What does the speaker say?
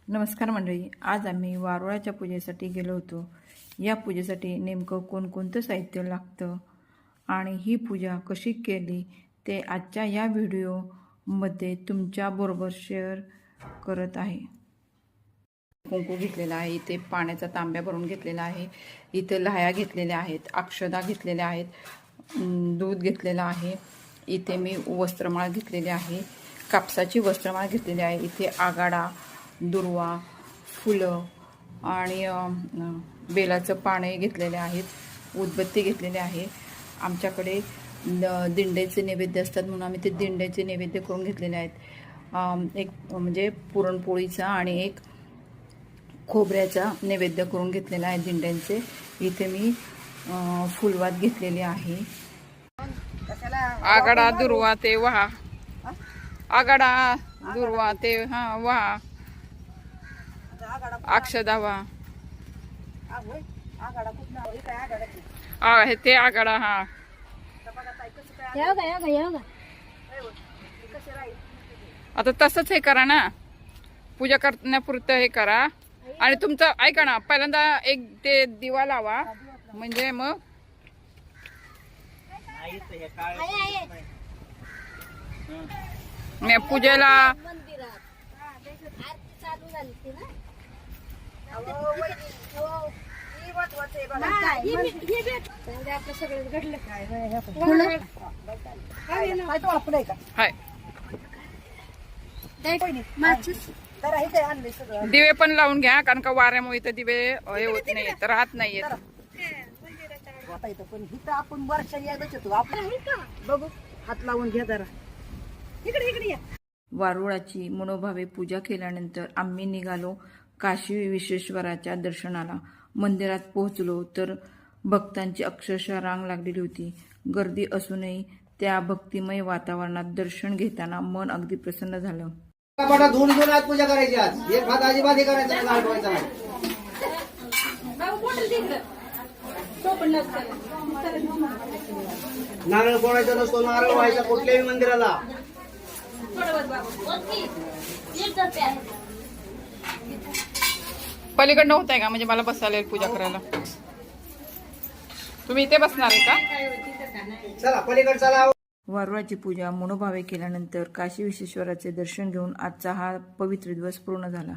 नमस्कार मंडळी, आज आम्ही वारुळाच्या पूजेसाठी गेलो होतो। या पूजेसाठी नेमकं कोणकोणतं साहित्य लागतं आणि ही पूजा कशी केली ते आजच्या या व्हिडिओमध्ये तुमच्याबरोबर शेअर करत आहे। कुंकू घेतलेला आहे, इथे पाण्याचा तांब्या भरून घेतलेला आहे, इथे लह्या घेतलेल्या आहेत, अक्षदा घेतलेल्या आहेत, दूध घेतलेलं आहे, इथे मी वस्त्रमाळ घेतलेली आहे, कापसाची वस्त्रमाळ घेतलेली आहे, इथे आगाडा, दुर्वा, फुलं आणि बेलाचं पाने घेतलेले आहेत, उदबत्ती घेतलेले आहे। आमच्याकडे दिंड्याचे नैवेद्य असतात म्हणून आम्ही ते दिंड्याचे नैवेद्य करून घेतलेले आहेत। एक म्हणजे पुरणपोळीचा आणि एक खोबऱ्याचा नैवेद्य करून घेतलेला आहे दिंड्यांचे। इथे मी फुलवात घेतलेली आहे। आगाडा, दुर्वा ते वहा, आगाडा, दुर्वा ते वहा, अक्षदा वहा, हे ते आगाडा। आता तसंच हे करा ना, पूजा करण्यापुरतं हे करा। आणि तुमचं ऐका ना, पहिल्यांदा एक ते दिवा लावा, म्हणजे मग पूजेला दिवे पण लावून घ्या, कारण का वाऱ्यामुळे इथं दिवे हे होत नाही, राहत नाहीयेत। आपण वर्षाला येतच होतो, आपण बघू हात लावून घ्या जरा, इकडे इकडे या। वारुळाची मनोभावे पूजा केल्यानंतर आम्ही निघालो काशी विश्वेश्वराच्या दर्शनाला। मंदिरात पोहोचलो तर भक्तांची अक्षरशः रांग लागलेली होती। गर्दी असूनही त्या भक्तिमय वातावरणात दर्शन घेताना मन अगदी प्रसन्न झालं। धुवून घेऊन आज पूजा करायची, आज एक हात अजिबात हे करायचं नाही, आठवायचा नाही। नारळ फोडायचा नसतो, नारळ व्हायचा कुठल्याही मंदिराला। पलीकडनं होत आहे का, म्हणजे मला बसायला येईल पूजा करायला। तुम्ही इथे बसणार आहे का? चला पलीकडे चला। वारुळाची पूजा मनोभावे केल्यानंतर काशी विश्वेश्वराचे दर्शन घेऊन आजचा हा पवित्र दिवस पूर्ण झाला।